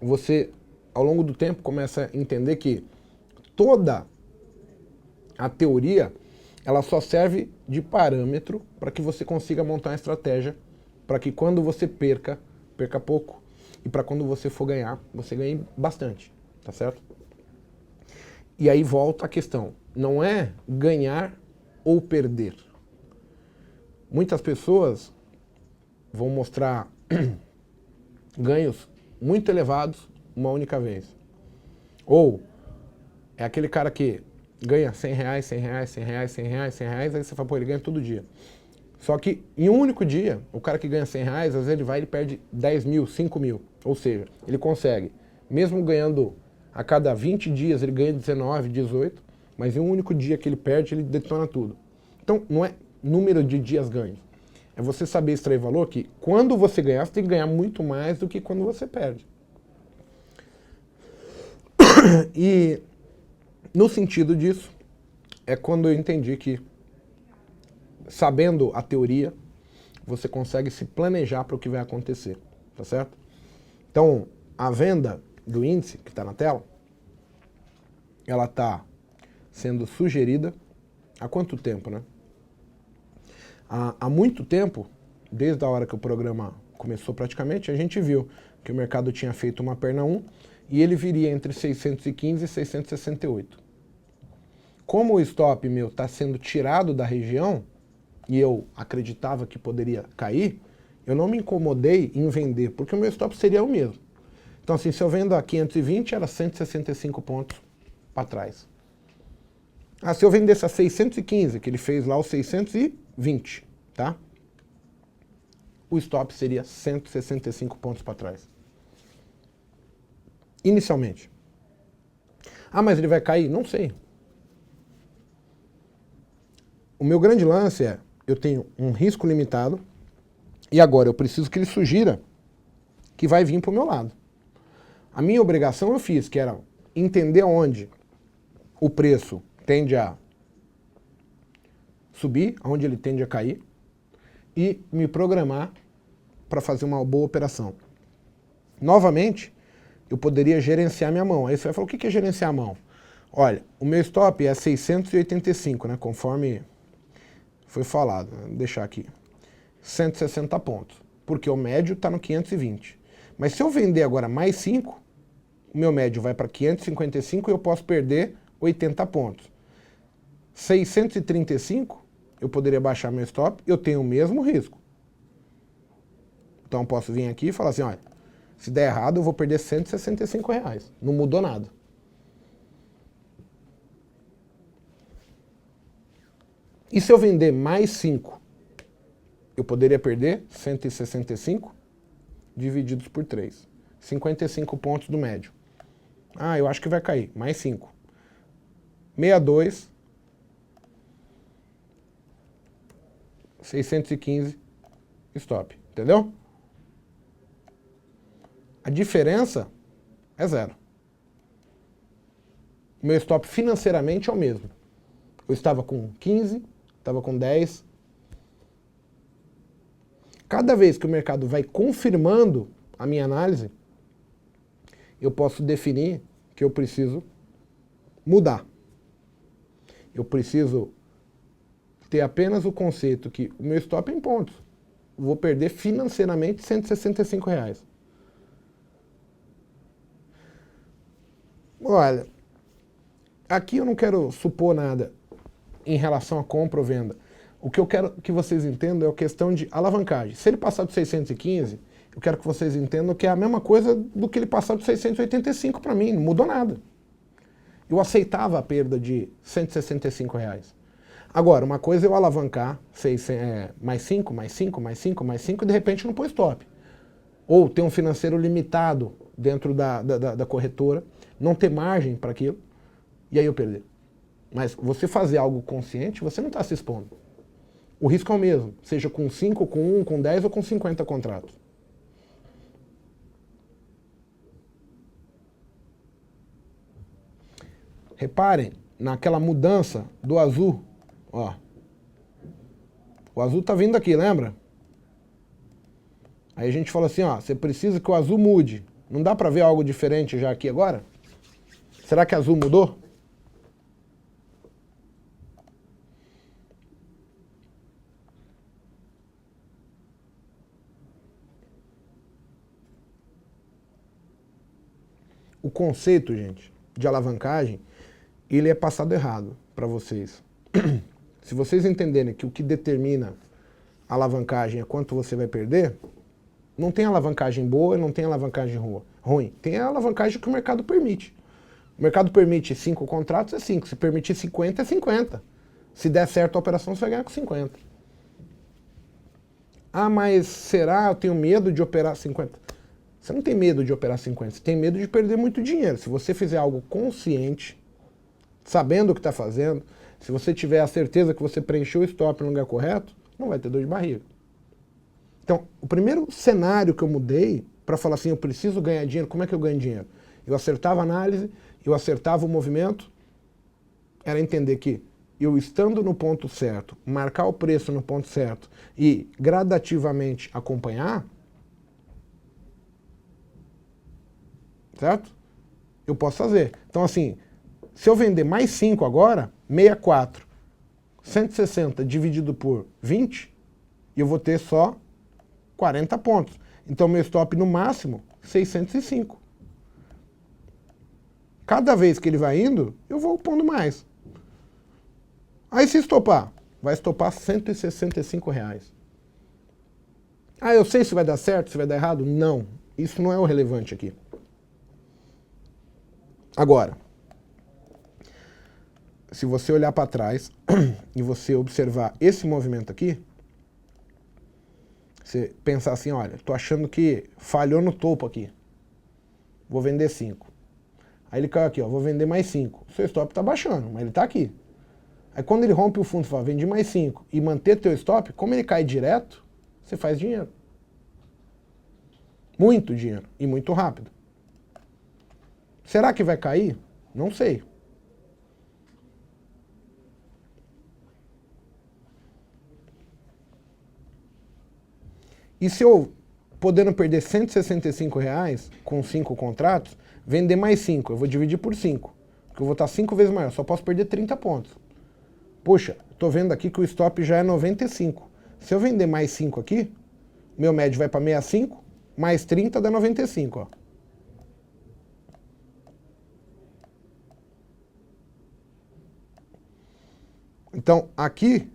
você, ao longo do tempo, começa a entender que toda a teoria, ela só serve de parâmetro para que você consiga montar uma estratégia para que quando você perca pouco, e para quando você for ganhar, você ganhe bastante, tá certo? E aí volta a questão, não é ganhar ou perder. Muitas pessoas vão mostrar ganhos muito elevados uma única vez. Ou é aquele cara que ganha 100 reais, 100 reais, 100 reais, 100 reais, 100 reais, aí você fala, pô, ele ganha todo dia. Só que em um único dia, o cara que ganha 100 reais, às vezes ele vai e ele perde 10 mil, 5 mil. Ou seja, ele consegue, mesmo ganhando a cada 20 dias, ele ganha 19, 18, mas em um único dia que ele perde, ele detona tudo. Então, não é número de dias ganhos. É você saber extrair valor que quando você ganhar, você tem que ganhar muito mais do que quando você perde. E no sentido disso, é quando eu entendi que, sabendo a teoria, você consegue se planejar para o que vai acontecer, tá certo? Então, a venda do índice, que está na tela, ela está sendo sugerida há quanto tempo, né? Há muito tempo, desde a hora que o programa começou praticamente, a gente viu que o mercado tinha feito uma perna 1 e ele viria entre 615 e 668. Como o stop meu está sendo tirado da região, e eu acreditava que poderia cair, eu não me incomodei em vender, porque o meu stop seria o mesmo. Então assim, se eu vendo a 520, era 165 pontos para trás. Ah, se eu vendesse a 615, que ele fez lá os 620, tá? O stop seria 165 pontos para trás. Inicialmente. Ah, mas ele vai cair? Não sei. O meu grande lance é, eu tenho um risco limitado e agora eu preciso que ele sugira que vai vir para o meu lado. A minha obrigação eu fiz, que era entender onde o preço tende a subir, onde ele tende a cair, e me programar para fazer uma boa operação. Novamente, eu poderia gerenciar minha mão. Aí você vai falar, o que é gerenciar a mão? Olha, o meu stop é 685, né, conforme foi falado. Vou deixar aqui. 160 pontos, porque o médio está no 520. Mas se eu vender agora mais 5, o meu médio vai para 555 e eu posso perder 80 pontos. 635, eu poderia baixar meu stop, eu tenho o mesmo risco. Então eu posso vir aqui e falar assim, olha, se der errado eu vou perder R$165. Não mudou nada. E se eu vender mais 5, eu poderia perder 165 divididos por 3. 55 pontos do médio. Ah, eu acho que vai cair. Mais 5. 62. 615. Stop. Entendeu? A diferença é zero. O meu stop financeiramente é o mesmo. Eu estava com 15, estava com 10. Cada vez que o mercado vai confirmando a minha análise, eu posso definir que eu preciso mudar. Eu preciso ter apenas o conceito que o meu stop é em pontos. Eu vou perder financeiramente R$165. Olha, aqui eu não quero supor nada em relação a compra ou venda. O que eu quero que vocês entendam é a questão de alavancagem. Se ele passar de 615, eu quero que vocês entendam que é a mesma coisa do que ele passar de 685 para mim, não mudou nada. Eu aceitava a perda de R$165. Agora, uma coisa é eu alavancar mais 5, mais 5, mais 5, mais 5 e de repente não pôr stop. Ou ter um financeiro limitado dentro da corretora, não ter margem para aquilo, e aí eu perder. Mas você fazer algo consciente, você não está se expondo. O risco é o mesmo, seja com 5, com 1, com 10 ou com 50 contratos. Reparem naquela mudança do azul. Ó. O azul está vindo aqui, lembra? Aí a gente fala assim, ó, você precisa que o azul mude. Não dá para ver algo diferente já aqui agora? Será que azul mudou? O conceito, gente, de alavancagem, ele é passado errado para vocês. Se vocês entenderem que o que determina a alavancagem é quanto você vai perder, não tem alavancagem boa e não tem alavancagem ruim. Tem a alavancagem que o mercado permite. O mercado permite 5 contratos, é 5. Se permitir 50, é 50. Se der certo a operação, você vai ganhar com 50. Ah, mas será? Eu tenho medo de operar 50. Você não tem medo de operar 50, você tem medo de perder muito dinheiro. Se você fizer algo consciente, sabendo o que está fazendo, se você tiver a certeza que você preencheu o stop no lugar correto, não vai ter dor de barriga. Então, o primeiro cenário que eu mudei para falar assim, eu preciso ganhar dinheiro, como é que eu ganho dinheiro? Eu acertava a análise, eu acertava o movimento, era entender que eu estando no ponto certo, marcar o preço no ponto certo e gradativamente acompanhar, certo? Eu posso fazer. Então assim, se eu vender mais 5 agora, 64, 160 dividido por 20, eu vou ter só 40 pontos. Então meu stop no máximo, 605. Cada vez que ele vai indo, eu vou pondo mais. Aí se estopar, vai estopar R$165. Ah, eu sei se vai dar certo, se vai dar errado? Não. Isso não é o relevante aqui. Agora, se você olhar para trás e você observar esse movimento aqui, você pensar assim, olha, tô achando que falhou no topo aqui. Vou vender 5. Aí ele caiu aqui, ó, vou vender mais 5. O seu stop está baixando, mas ele está aqui. Aí quando ele rompe o fundo e fala, vende mais 5 e manter teu stop, como ele cai direto, você faz dinheiro. Muito dinheiro e muito rápido. Será que vai cair? Não sei. E se eu, podendo perder R$165 com 5 contratos, vender mais 5, eu vou dividir por 5, porque eu vou estar 5 vezes maior, só posso perder 30 pontos. Puxa, estou vendo aqui que o stop já é 95. Se eu vender mais 5 aqui, meu médio vai para 65, mais 30 dá 95, ó. Então, aqui,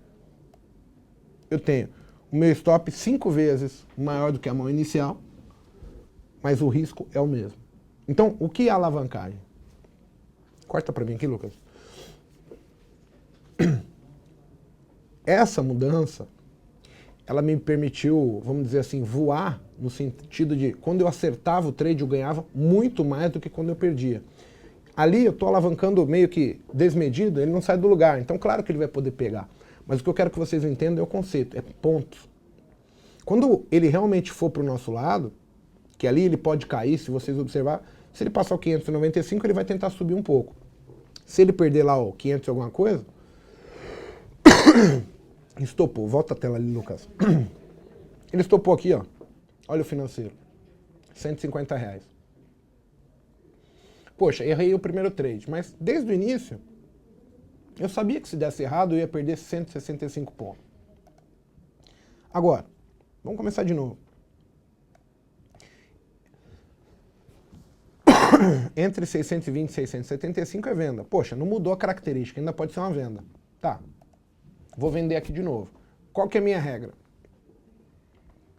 eu tenho o meu stop 5 vezes maior do que a mão inicial, mas o risco é o mesmo. Então, o que é alavancagem? Corta para mim aqui, Lucas. Essa mudança, ela me permitiu, vamos dizer assim, voar no sentido de, quando eu acertava o trade, eu ganhava muito mais do que quando eu perdia. Ali eu estou alavancando meio que desmedido, ele não sai do lugar, então claro que ele vai poder pegar. Mas o que eu quero que vocês entendam é o conceito, é pontos. Quando ele realmente for para o nosso lado, que ali ele pode cair, se vocês observar, se ele passar o 595, ele vai tentar subir um pouco. Se ele perder lá o 500 e alguma coisa, estopou. Volta a tela ali, Lucas. Ele estopou aqui, ó. Olha o financeiro. R$150. Poxa, errei o primeiro trade, mas desde o início, eu sabia que se desse errado, eu ia perder 165 pontos. Agora, vamos começar de novo. Entre 620 e 675 é venda. Poxa, não mudou a característica, ainda pode ser uma venda. Tá, vou vender aqui de novo. Qual que é a minha regra?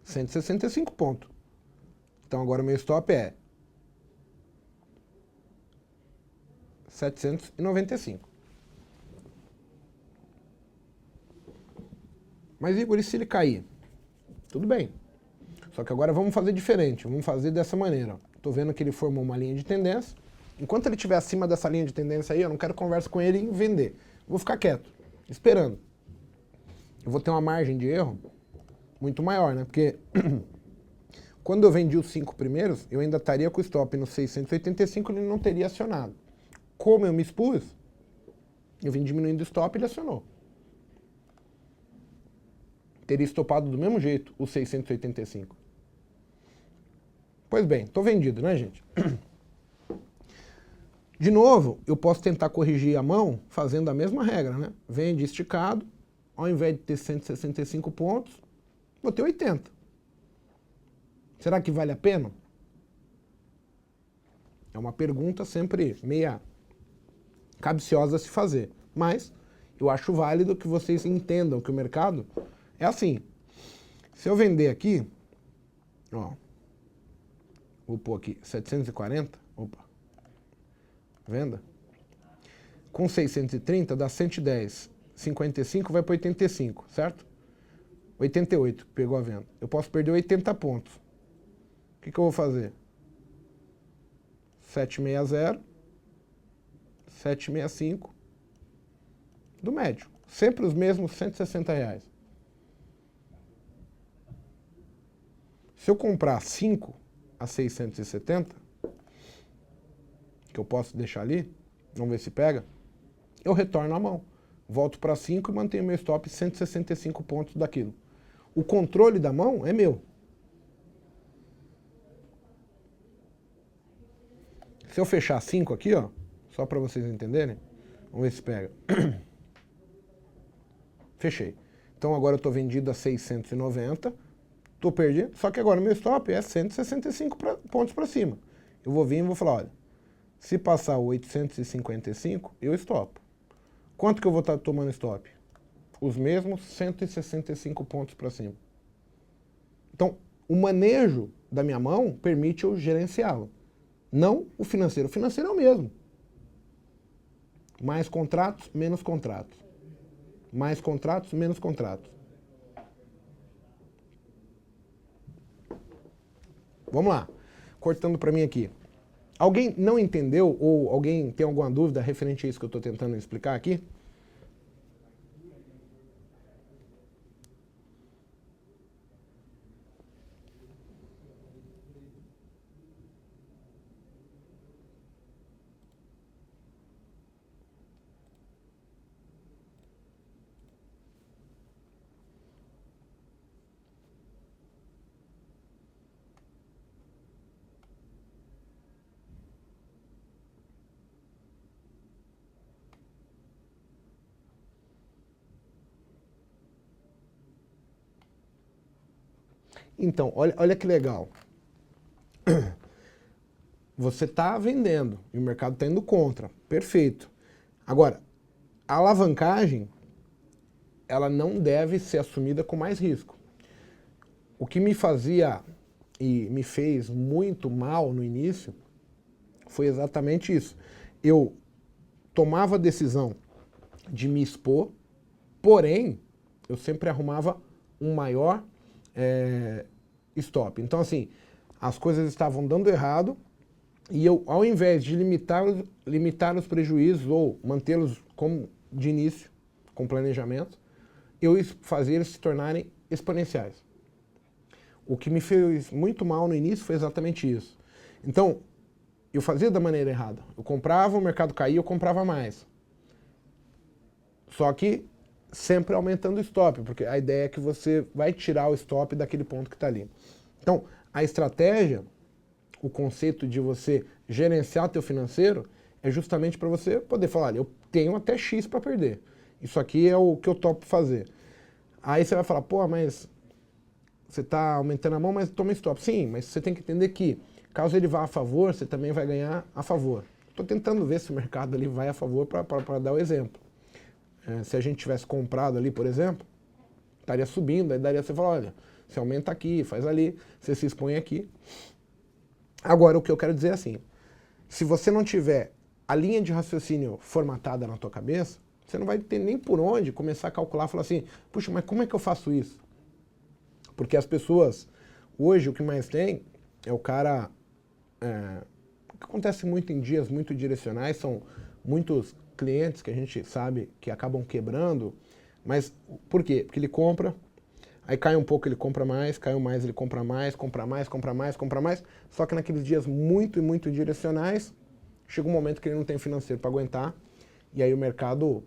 165 pontos. Então agora o meu stop é 795. Mas Igor, e se ele cair? Tudo bem. Só que agora vamos fazer diferente. Vamos fazer dessa maneira. Estou vendo que ele formou uma linha de tendência. Enquanto ele estiver acima dessa linha de tendência aí, eu não quero conversa com ele em vender. Vou ficar quieto, esperando. Eu vou ter uma margem de erro muito maior, né? Porque quando eu vendi os 5 primeiros, eu ainda estaria com o stop no 685 e ele não teria acionado. Como eu me expus, eu vim diminuindo o stop e ele acionou. Teria estopado do mesmo jeito o 685. Pois bem, estou vendido, né, gente? De novo, eu posso tentar corrigir a mão fazendo a mesma regra, né? Vende esticado, ao invés de ter 165 pontos, vou ter 80. Será que vale a pena? É uma pergunta sempre meia capciosa a se fazer. Mas eu acho válido que vocês entendam que o mercado é assim. Se eu vender aqui, ó, vou pôr aqui 740, opa, venda, com 630 dá 110, 55 vai para 85, certo? 88, pegou a venda. Eu posso perder 80 pontos. O que eu vou fazer? 760, 765 do médio. Sempre os mesmos R$160. Se eu comprar 5 a 670, que eu posso deixar ali, vamos ver se pega, eu retorno a mão. Volto para 5 e mantenho meu stop 165 pontos daquilo. O controle da mão é meu. Se eu fechar 5 aqui, ó, só para vocês entenderem, vamos ver se pega. Fechei. Então agora eu estou vendido a 690, estou perdido, só que agora meu stop é 165 pontos para cima. Eu vou vir e vou falar, olha, se passar o 855, eu stopo. Quanto que eu vou estar tomando stop? os mesmos 165 pontos para cima. Então, o manejo da minha mão permite eu gerenciá-lo. Não o financeiro. O financeiro é o mesmo. Mais contratos, menos contratos. Mais contratos, menos contratos. Vamos lá. Cortando para mim aqui. Alguém não entendeu ou alguém tem alguma dúvida referente a isso que eu estou tentando explicar aqui? Então, olha que legal. Você está vendendo e o mercado está indo contra. Perfeito. Agora, a alavancagem, ela não deve ser assumida com mais risco. O que me fazia e me fez muito mal no início foi exatamente isso. Eu tomava a decisão de me expor, porém, eu sempre arrumava um maior stop. Então, assim, as coisas estavam dando errado e eu, ao invés de limitar os prejuízos ou mantê-los como de início, com planejamento, eu fazia eles se tornarem exponenciais. O que me fez muito mal no início foi exatamente isso. Então, eu fazia da maneira errada. Eu comprava, o mercado caía, eu comprava mais. Só que sempre aumentando o stop, porque a ideia é que você vai tirar o stop daquele ponto que está ali. Então, a estratégia, o conceito de você gerenciar teu financeiro, é justamente para você poder falar, olha, eu tenho até X para perder. Isso aqui é o que eu topo fazer. Aí você vai falar, pô, mas você está aumentando a mão, mas toma stop. Sim, mas você tem que entender que, caso ele vá a favor, você também vai ganhar a favor. Estou tentando ver se o mercado ali vai a favor para dar o exemplo. Se a gente tivesse comprado ali, por exemplo, estaria subindo, aí daria você falar, olha, você aumenta aqui, faz ali, você se expõe aqui. Agora, o que eu quero dizer é assim, se você não tiver a linha de raciocínio formatada na tua cabeça, você não vai ter nem por onde começar a calcular e falar assim, puxa, mas como é que eu faço isso? Porque as pessoas, hoje, o que mais tem é o cara... o que acontece muito em dias muito direcionais, são muitos clientes que a gente sabe que acabam quebrando, mas por quê? Porque ele compra, aí cai um pouco, ele compra mais, cai mais, ele compra mais, compra mais, compra mais, compra mais, só que naqueles dias muito e muito direcionais, chega um momento que ele não tem financeiro para aguentar, e aí o mercado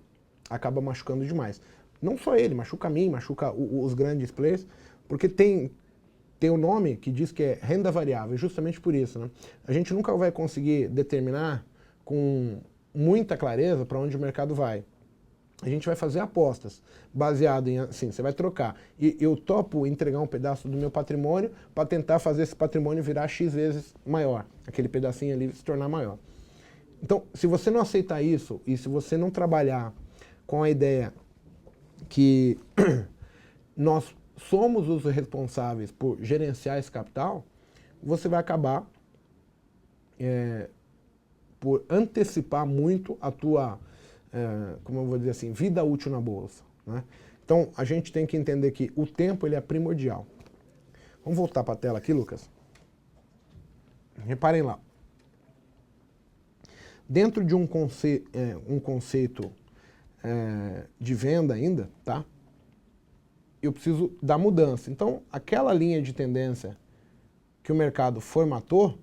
acaba machucando demais. Não só ele, machuca a mim, machuca os grandes players, porque tem o nome que diz que é renda variável, justamente por isso, né? A gente nunca vai conseguir determinar com muita clareza para onde o mercado vai. A gente vai fazer apostas, baseado em, assim, você vai trocar. E eu topo entregar um pedaço do meu patrimônio para tentar fazer esse patrimônio virar X vezes maior, aquele pedacinho ali se tornar maior. Então, se você não aceitar isso, e se você não trabalhar com a ideia que nós somos os responsáveis por gerenciar esse capital, você vai acabar por antecipar muito a tua, como eu vou dizer assim, vida útil na bolsa, né? Então, a gente tem que entender que o tempo ele é primordial. Vamos voltar para a tela aqui, Lucas? Reparem lá. Dentro de um conceito de venda ainda, tá? Eu preciso da mudança. Então, aquela linha de tendência que o mercado formatou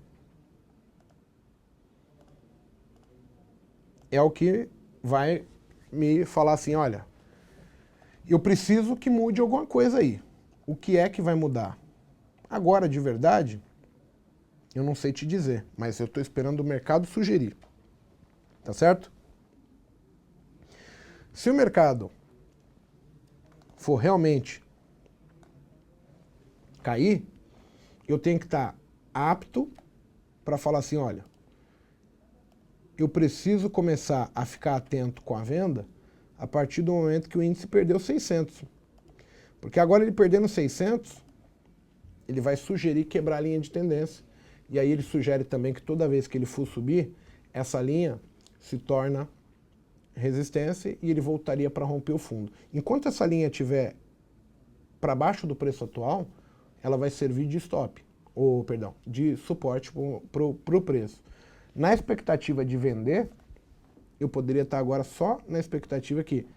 é o que vai me falar assim, olha, eu preciso que mude alguma coisa aí. O que é que vai mudar? Agora, de verdade, eu não sei te dizer, mas eu estou esperando o mercado sugerir. Tá certo? Se o mercado for realmente cair, eu tenho que estar apto para falar assim, olha, eu preciso começar a ficar atento com a venda a partir do momento que o índice perdeu 600. Porque agora ele perdendo 600, ele vai sugerir quebrar a linha de tendência. E aí ele sugere também que toda vez que ele for subir, essa linha se torna resistência e ele voltaria para romper o fundo. Enquanto essa linha estiver para baixo do preço atual, ela vai servir de stop, ou perdão, de suporte para o preço. Na expectativa de vender, eu poderia estar agora só na expectativa que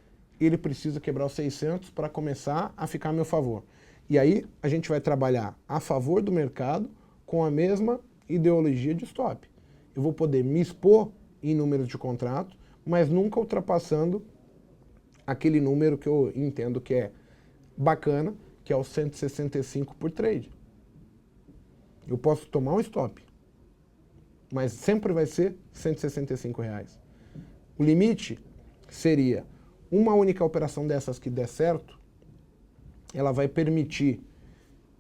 ele precisa quebrar os 600 para começar a ficar a meu favor. E aí a gente vai trabalhar a favor do mercado com a mesma ideologia de stop. Eu vou poder me expor em números de contrato, mas nunca ultrapassando aquele número que eu entendo que é bacana, que é o 165 por trade. Eu posso tomar um stop, mas sempre vai ser R$165. O limite seria uma única operação dessas que der certo, ela vai permitir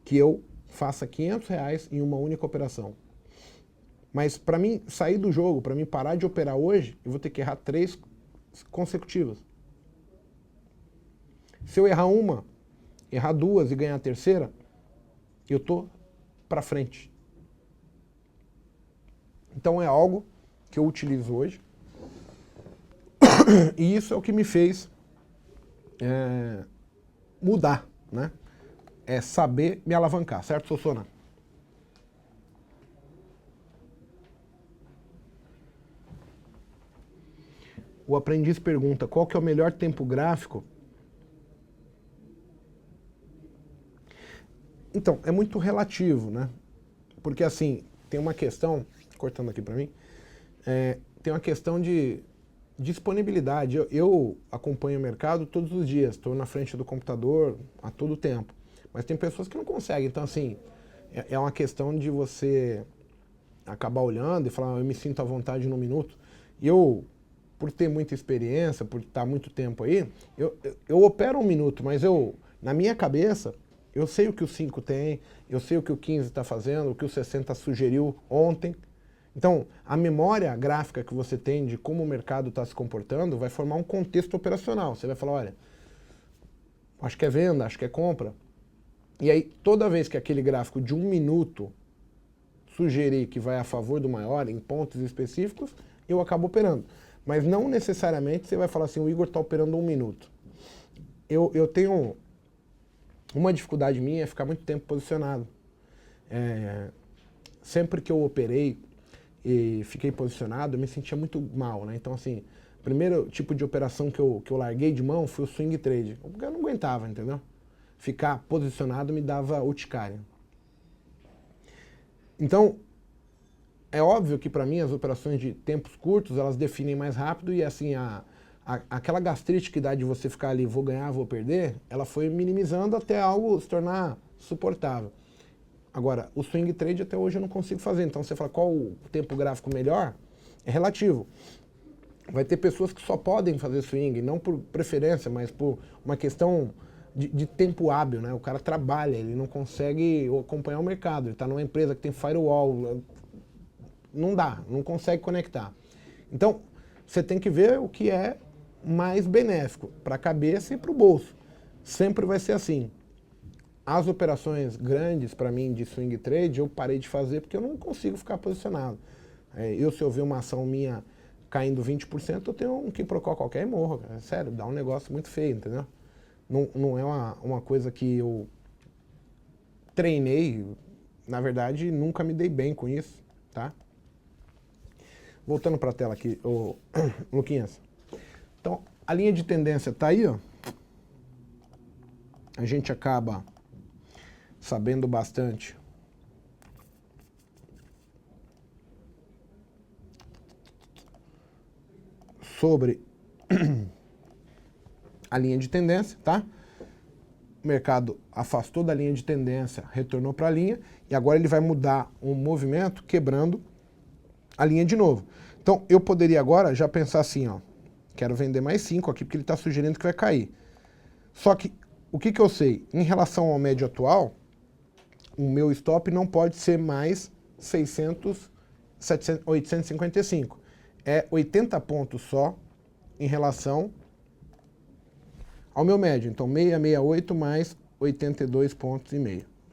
que eu faça R$500 em uma única operação. Mas para mim sair do jogo, para mim parar de operar hoje, eu vou ter que errar 3 consecutivas. Se eu errar uma, errar 2 e ganhar a terceira, eu tô para frente. Então é algo que eu utilizo hoje. E isso é o que me fez mudar, né? É saber me alavancar, certo, Sossona? O aprendiz pergunta, qual que é o melhor tempo gráfico? Então, é muito relativo, né? Porque assim, tem uma questão, cortando aqui para mim, tem uma questão de disponibilidade. Eu acompanho o mercado todos os dias, estou na frente do computador a todo tempo. Mas tem pessoas que não conseguem. Então, assim, é uma questão de você acabar olhando e falar, eu me sinto à vontade no minuto. E eu, por ter muita experiência, por estar muito tempo aí, eu opero um minuto, mas na minha cabeça, eu sei o que o 5 tem, eu sei o que o 15 está fazendo, o que o 60 sugeriu ontem. Então, a memória gráfica que você tem de como o mercado está se comportando vai formar um contexto operacional. Você vai falar, olha, acho que é venda, acho que é compra. E aí, toda vez que aquele gráfico de 1 minuto sugerir que vai a favor do maior, em pontos específicos, eu acabo operando. Mas não necessariamente você vai falar assim, o Igor está operando 1 minuto. Eu tenho uma dificuldade minha é ficar muito tempo posicionado. Sempre que eu operei e fiquei posicionado, eu me sentia muito mal, né? Então, assim, o primeiro tipo de operação que eu larguei de mão foi o swing trade, porque eu não aguentava, entendeu? Ficar posicionado me dava urticária. Então, é óbvio que para mim as operações de tempos curtos, elas definem mais rápido e assim, aquela gastrite que dá de você ficar ali, vou ganhar, vou perder, ela foi minimizando até algo se tornar suportável. Agora, o swing trade até hoje eu não consigo fazer, então você fala qual o tempo gráfico melhor, é relativo. Vai ter pessoas que só podem fazer swing, não por preferência, mas por uma questão de tempo hábil, né? O cara trabalha, ele não consegue acompanhar o mercado, ele está numa empresa que tem firewall, não dá, não consegue conectar. Então, você tem que ver o que é mais benéfico para a cabeça e para o bolso. Sempre vai ser assim. As operações grandes, para mim, de swing trade, eu parei de fazer porque eu não consigo ficar posicionado. Se eu ver uma ação minha caindo 20%, eu tenho um quiprocó qualquer e morro. Cara. Sério, dá um negócio muito feio, entendeu? Não é uma coisa que eu treinei, na verdade, nunca me dei bem com isso, tá? Voltando para a tela aqui, Luquinhas. Então, a linha de tendência está aí, ó. A gente acaba sabendo bastante sobre a linha de tendência, tá? O mercado afastou da linha de tendência, retornou para a linha e agora ele vai mudar um movimento quebrando a linha de novo. Então, eu poderia agora já pensar assim, ó, quero vender mais 5 aqui porque ele está sugerindo que vai cair. Só que, o que eu sei? Em relação ao médio atual, o meu stop não pode ser mais 855. É 80 pontos só em relação ao meu médio. Então, 668 mais 82,5 pontos,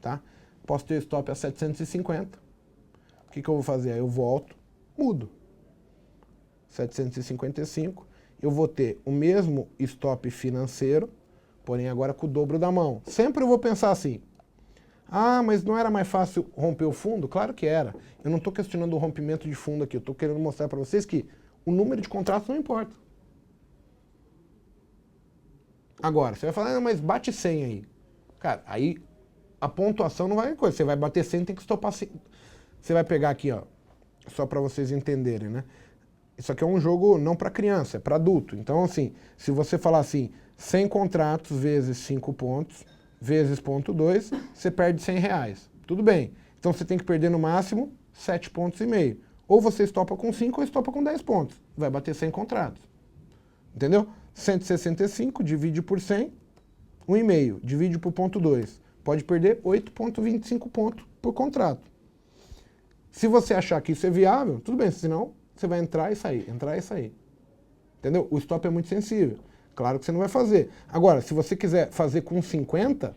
tá? Posso ter stop a 750. O que eu vou fazer? Aí eu volto, mudo. 755. Eu vou ter o mesmo stop financeiro, porém agora com o dobro da mão. Sempre eu vou pensar assim, ah, mas não era mais fácil romper o fundo? Claro que era. Eu não estou questionando o rompimento de fundo aqui, eu estou querendo mostrar para vocês que o número de contratos não importa. Agora, você vai falar, ah, mas bate 100 aí. Cara, aí a pontuação não vai coisa. Você vai bater 100, tem que estopar 100. Você vai pegar aqui, ó, só para vocês entenderem, né? Isso aqui é um jogo não para criança, é para adulto. Então, assim, se você falar assim, 100 contratos vezes 5 pontos, vezes 0,2, você perde R$100. Tudo bem. Então, você tem que perder no máximo 7,5 pontos. Ou você estopa com 5 ou estopa com 10 pontos. Vai bater 100 contratos. Entendeu? 165 divide por 100, 1,5. Divide por 0,2. Pode perder 8,25 pontos por contrato. Se você achar que isso é viável, tudo bem, senão você vai entrar e sair, entrar e sair. Entendeu? O stop é muito sensível. Claro que você não vai fazer. Agora, se você quiser fazer com 50,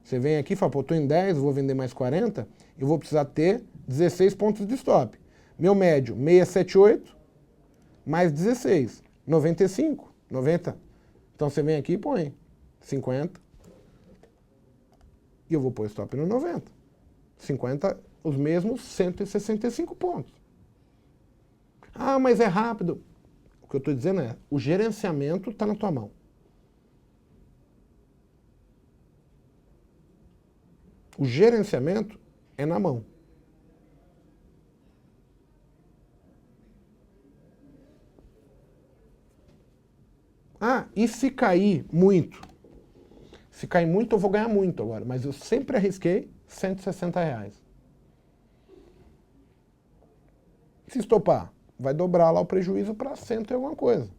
você vem aqui e fala, pô, eu tô em 10, vou vender mais 40, eu vou precisar ter 16 pontos de stop. Meu médio, 678, mais 16, 95, 90. Então você vem aqui e põe 50, e eu vou pôr stop no 90. 50, os mesmos 165 pontos. Ah, mas é rápido. O que eu estou dizendo é, o gerenciamento está na tua mão. O gerenciamento é na mão. Ah, e se cair muito? Se cair muito, eu vou ganhar muito agora. Mas eu sempre arrisquei R$160. Se estopar, vai dobrar lá o prejuízo para 100 e alguma coisa.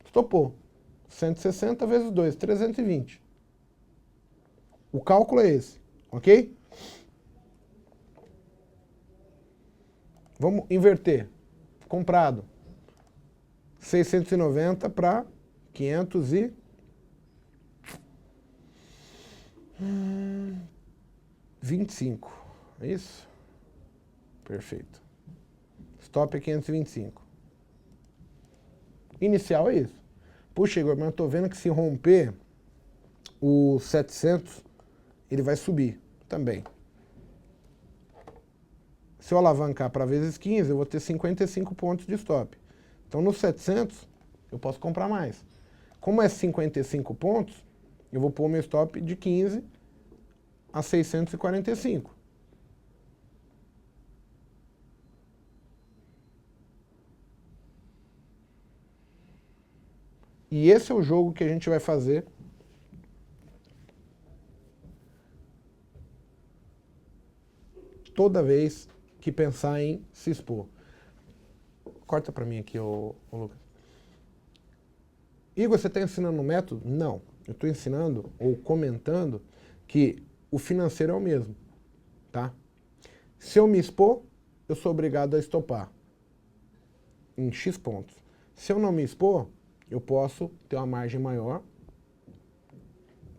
Estopou. 160 vezes 2, 320. O cálculo é esse, ok? Vamos inverter. Comprado. 690 para 525. É isso? Perfeito. Stop é 525. Inicial é isso. Puxa, Igor, mas eu tô vendo que se romper o 700, ele vai subir também. Se eu alavancar para vezes 15, eu vou ter 55 pontos de stop. Então, no 700, eu posso comprar mais. Como é 55 pontos, eu vou pôr meu stop de 15 a 645. E esse é o jogo que a gente vai fazer toda vez que pensar em se expor. Corta para mim aqui, ô Lucas. Igor, você está ensinando um método? Não. Eu estou ensinando ou comentando que o financeiro é o mesmo. Tá? Se eu me expor, eu sou obrigado a estopar em X pontos. Se eu não me expor, eu posso ter uma margem maior.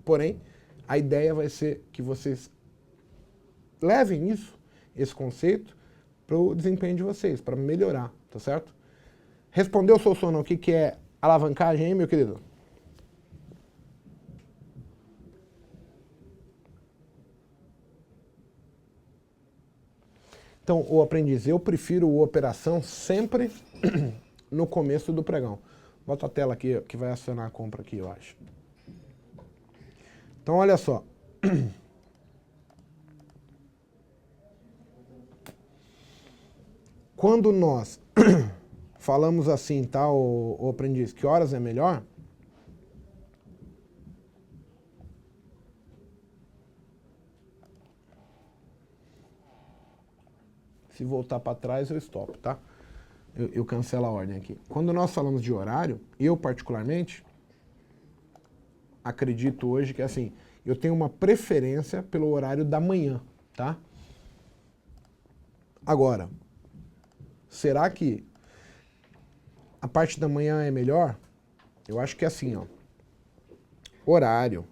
Porém, a ideia vai ser que vocês levem isso, esse conceito, para o desempenho de vocês, para melhorar, tá certo? Respondeu, Sossona, o que é alavancagem, hein, meu querido? Então, o aprendiz, eu prefiro o operação sempre no começo do pregão. Bota a tela aqui, que vai acionar a compra aqui, eu acho. Então, olha só. Quando nós falamos assim, tá, o aprendiz, que horas é melhor? Se voltar para trás, eu stop, tá? Eu cancelo a ordem aqui. Quando nós falamos de horário, eu particularmente acredito hoje que assim, eu tenho uma preferência pelo horário da manhã, tá? Agora, será que a parte da manhã é melhor? Eu acho que é assim, ó. Horário,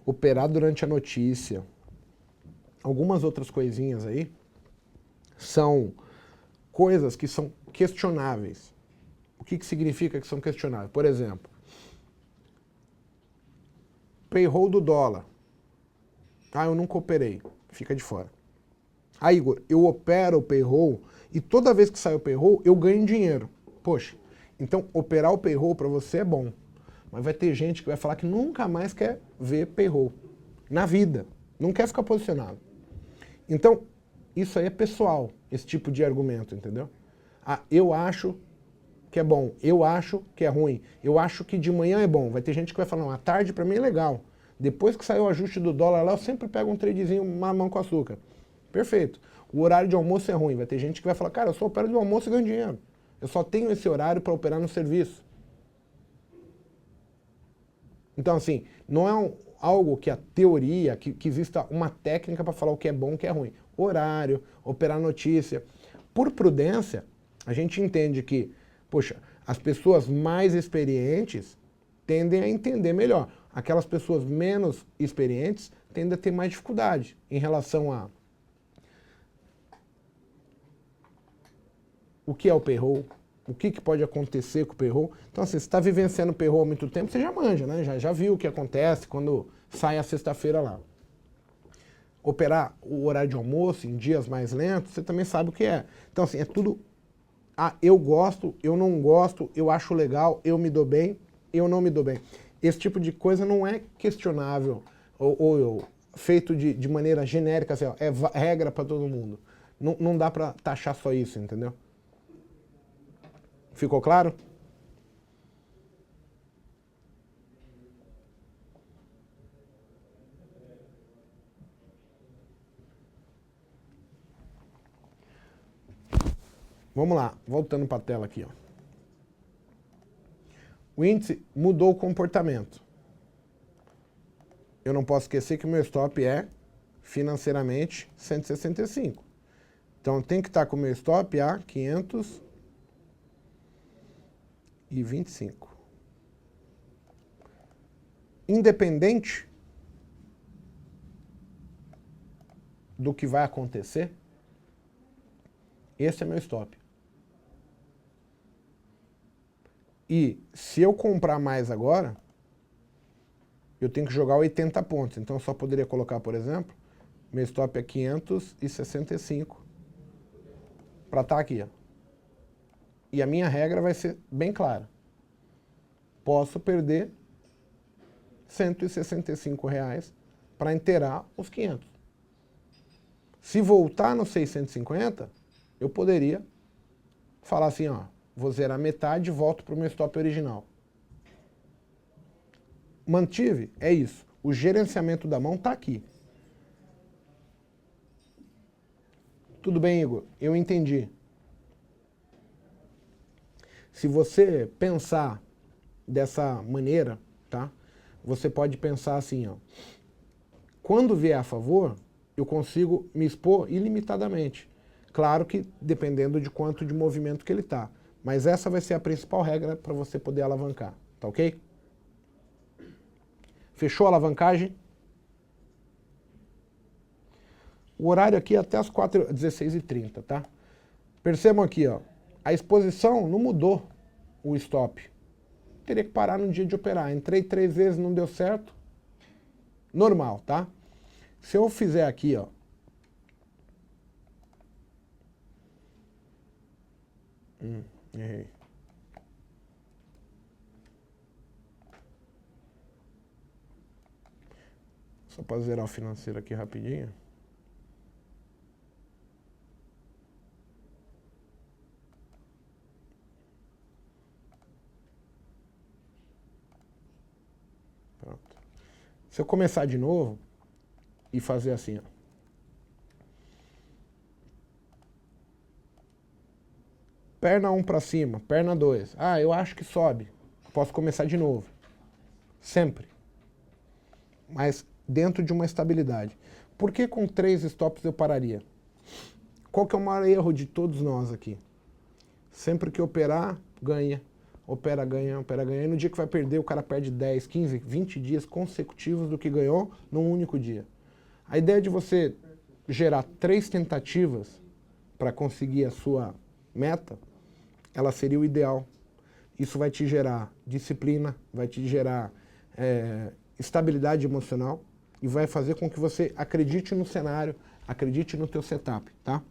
operar durante a notícia, algumas outras coisinhas aí, são coisas que são questionáveis. O que significa que são questionáveis? Por exemplo, payroll do dólar. Ah, eu nunca operei. Fica de fora. Ah, Igor, eu opero o payroll e toda vez que sai o payroll, eu ganho dinheiro. Poxa, então operar o payroll para você é bom. Mas vai ter gente que vai falar que nunca mais quer ver payroll. Na vida. Não quer ficar posicionado. Então, isso aí é pessoal, esse tipo de argumento, entendeu? Ah, eu acho que é bom, eu acho que é ruim, eu acho que de manhã é bom. Vai ter gente que vai falar, não, à tarde para mim é legal. Depois que saiu o ajuste do dólar lá, eu sempre pego um tradezinho mamão com açúcar. Perfeito. O horário de almoço é ruim. Vai ter gente que vai falar, cara, eu só opero do almoço e ganho dinheiro. Eu só tenho esse horário para operar no serviço. Então, assim, não é algo que a teoria, que exista uma técnica para falar o que é bom e o que é ruim. Horário, operar notícia. Por prudência, a gente entende que, poxa, as pessoas mais experientes tendem a entender melhor. Aquelas pessoas menos experientes tendem a ter mais dificuldade em relação a o que é o payroll, o que pode acontecer com o payroll. Então, assim, você está vivenciando o payroll há muito tempo, você já manja, né? Já viu o que acontece quando sai a sexta-feira lá. Operar o horário de almoço em dias mais lentos, você também sabe o que é. Então, assim, é tudo... Ah, eu gosto, eu não gosto, eu acho legal, eu me dou bem, eu não me dou bem. Esse tipo de coisa não é questionável ou feito de maneira genérica, assim, ó, é regra para todo mundo. Não dá para taxar só isso, entendeu? Ficou claro? Vamos lá, voltando para a tela aqui, ó. O índice mudou o comportamento. Eu não posso esquecer que o meu stop é, financeiramente, 165. Então tem que estar com o meu stop a 525. Independente do que vai acontecer, esse é meu stop. E se eu comprar mais agora, eu tenho que jogar 80 pontos. Então eu só poderia colocar, por exemplo, meu stop é 565 para estar aqui, ó. E a minha regra vai ser bem clara. Posso perder R$165 para inteirar os 500. Se voltar no 650, eu poderia falar assim, ó, vou zerar metade e volto para o meu stop original. Mantive? É isso. O gerenciamento da mão está aqui. Tudo bem, Igor? Eu entendi. Se você pensar dessa maneira, tá? Você pode pensar assim, ó. Quando vier a favor, eu consigo me expor ilimitadamente. Claro que dependendo de quanto de movimento que ele está. Mas essa vai ser a principal regra para você poder alavancar. Tá ok? Fechou a alavancagem? O horário aqui é até as 16h30, tá? Percebam aqui, ó. A exposição não mudou o stop. Teria que parar no dia de operar. Entrei 3 vezes, não deu certo. Normal, tá? Se eu fizer aqui, ó. Errei. Só para zerar o financeiro aqui rapidinho. Pronto. Se eu começar de novo e fazer assim, ó. Perna 1 para cima, perna 2. Ah, eu acho que sobe. Posso começar de novo. Sempre. Mas dentro de uma estabilidade. Por que com 3 stops eu pararia? Qual que é o maior erro de todos nós aqui? Sempre que operar, ganha. opera, ganha, opera, ganha. E no dia que vai perder, o cara perde 10, 15, 20 dias consecutivos do que ganhou num único dia. A ideia de você gerar 3 tentativas para conseguir a sua meta, ela seria o ideal. Isso vai te gerar disciplina, vai te gerar estabilidade emocional e vai fazer com que você acredite no cenário, acredite no teu setup, tá?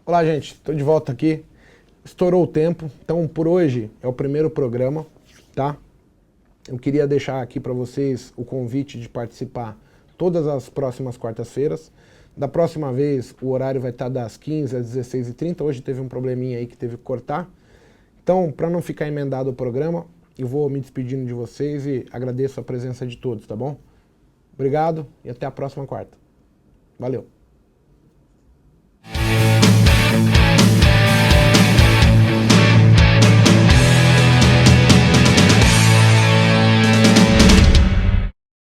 Olá, gente, estou de volta aqui. Estourou o tempo, então por hoje é o primeiro programa, tá? Eu queria deixar aqui para vocês o convite de participar todas as próximas quartas-feiras. Da próxima vez o horário vai estar das 15 às 16h30, hoje teve um probleminha aí que teve que cortar. Então, para não ficar emendado o programa, eu vou me despedindo de vocês e agradeço a presença de todos, tá bom? Obrigado e até a próxima quarta. Valeu!